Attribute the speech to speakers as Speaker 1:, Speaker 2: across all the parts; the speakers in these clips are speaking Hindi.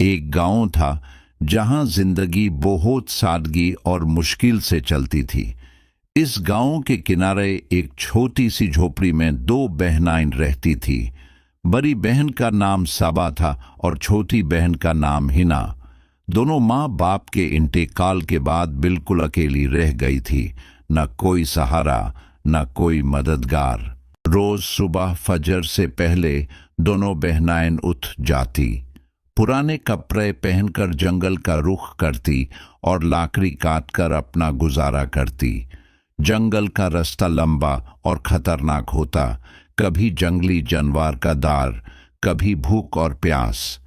Speaker 1: एक गांव था जहां जिंदगी बहुत सादगी और मुश्किल से चलती थी। इस गांव के किनारे एक छोटी सी झोपड़ी में दो बहनाएं रहती थी। बड़ी बहन का नाम सबा था और छोटी बहन का नाम हिना। दोनों माँ बाप के इंतकाल के बाद बिल्कुल अकेली रह गई थी। न कोई सहारा, न कोई मददगार। रोज सुबह फजर से पहले दोनों बहनाएं उठ जाती, पुराने कपड़े पहनकर जंगल का रुख करती और लाकड़ी काटकर अपना गुजारा करती। जंगल का रास्ता लंबा और खतरनाक होता, कभी जंगली जानवर का डर, कभी भूख और प्यास।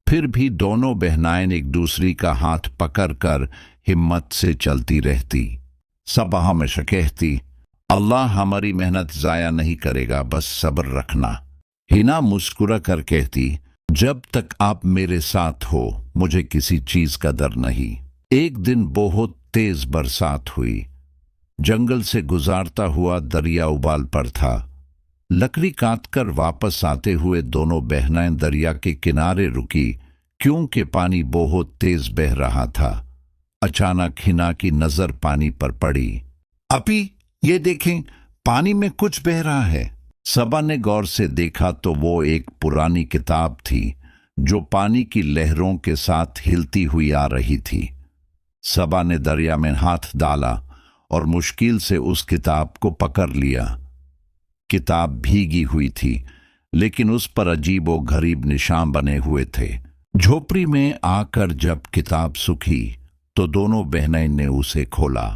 Speaker 1: फिर भी दोनों बहनाएं एक दूसरी का हाथ पकड़कर हिम्मत से चलती रहती। सबा हमेशा कहती, अल्लाह हमारी मेहनत जाया नहीं करेगा, बस सब्र रखना। हिना मुस्कुरा कर कहती, जब तक आप मेरे साथ हो मुझे किसी चीज का डर नहीं। एक दिन बहुत तेज बरसात हुई। जंगल से गुजारता हुआ दरिया उबाल पर था। लकड़ी काटकर वापस आते हुए दोनों बहनें दरिया के किनारे रुकी, क्योंकि पानी बहुत तेज बह रहा था। अचानक हिना की नजर पानी पर पड़ी। अपी, ये देखें, पानी में कुछ बह रहा है। सबा ने गौर से देखा तो वो एक पुरानी किताब थी जो पानी की लहरों के साथ हिलती हुई आ रही थी। सबा ने दरिया में हाथ डाला और मुश्किल से उस किताब को पकड़ लिया। किताब भीगी हुई थी, लेकिन उस पर अजीबो गरीब निशान बने हुए थे। झोपड़ी में आकर जब किताब सूखी तो दोनों बहनें ने उसे खोला।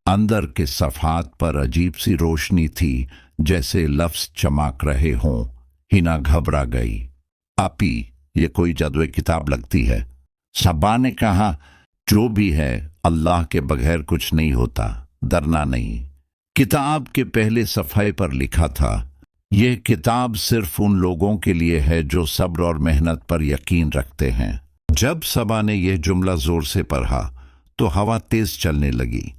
Speaker 1: अंदर के सफ़ात पर अजीब सी रोशनी थी, जैसे लफ्ज़ चमक रहे हों। हिना घबरा गई। आपी, ये कोई जादुई किताब लगती है। सबा ने कहा, जो भी है, अल्लाह के बगैर कुछ नहीं होता, डरना नहीं। किताब के पहले सफ़े पर लिखा था, यह किताब सिर्फ उन लोगों के लिए है जो सब्र और मेहनत पर यकीन रखते हैं। जब सबा ने यह जुमला जोर से पढ़ा तो हवा तेज चलने लगी।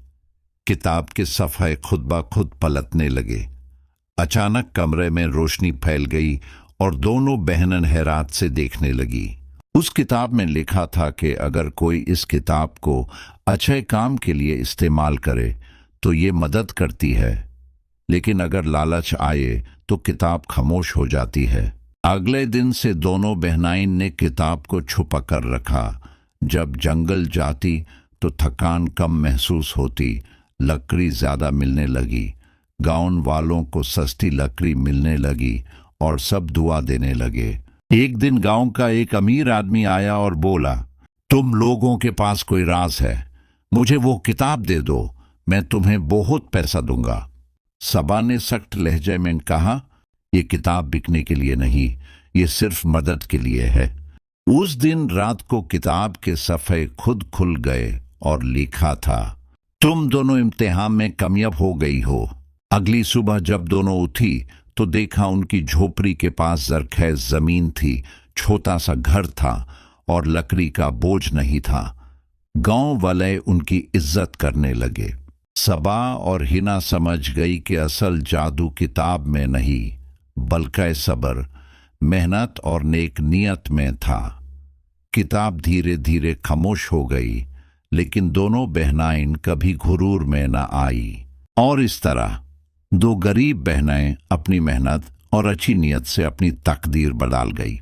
Speaker 1: किताब के सफ़े खुद ब खुद पलटने लगे। अचानक कमरे में रोशनी फैल गई और दोनों बहनें हैरात से देखने लगी। उस किताब में लिखा था कि अगर कोई इस किताब को अच्छे काम के लिए इस्तेमाल करे तो ये मदद करती है, लेकिन अगर लालच आए तो किताब खामोश हो जाती है। अगले दिन से दोनों बहनाएं ने किताब को छुपा कर रखा। जब जंगल जाती तो थकान कम महसूस होती, लकड़ी ज्यादा मिलने लगी। गांव वालों को सस्ती लकड़ी मिलने लगी और सब दुआ देने लगे। एक दिन गांव का एक अमीर आदमी आया और बोला, तुम लोगों के पास कोई राज है, मुझे वो किताब दे दो, मैं तुम्हें बहुत पैसा दूंगा। सबा ने सख्त लहजे में कहा, ये किताब बिकने के लिए नहीं, ये सिर्फ मदद के लिए है। उस दिन रात को किताब के सफ़े खुद खुल गए और लिखा था, तुम दोनों इम्तिहान में कामयाब हो गई हो। अगली सुबह जब दोनों उठी तो देखा उनकी झोपड़ी के पास जरखेज जमीन थी, छोटा सा घर था और लकड़ी का बोझ नहीं था। गांव वाले उनकी इज्जत करने लगे। सबा और हिना समझ गई कि असल जादू किताब में नहीं, बल्कि सब्र, मेहनत और नेक नियत में था। किताब धीरे धीरे खामोश हो गई, लेकिन दोनों बहनाएं कभी गुरूर में न आई। और इस तरह दो गरीब बहनें अपनी मेहनत और अच्छी नीयत से अपनी तकदीर बदल गई।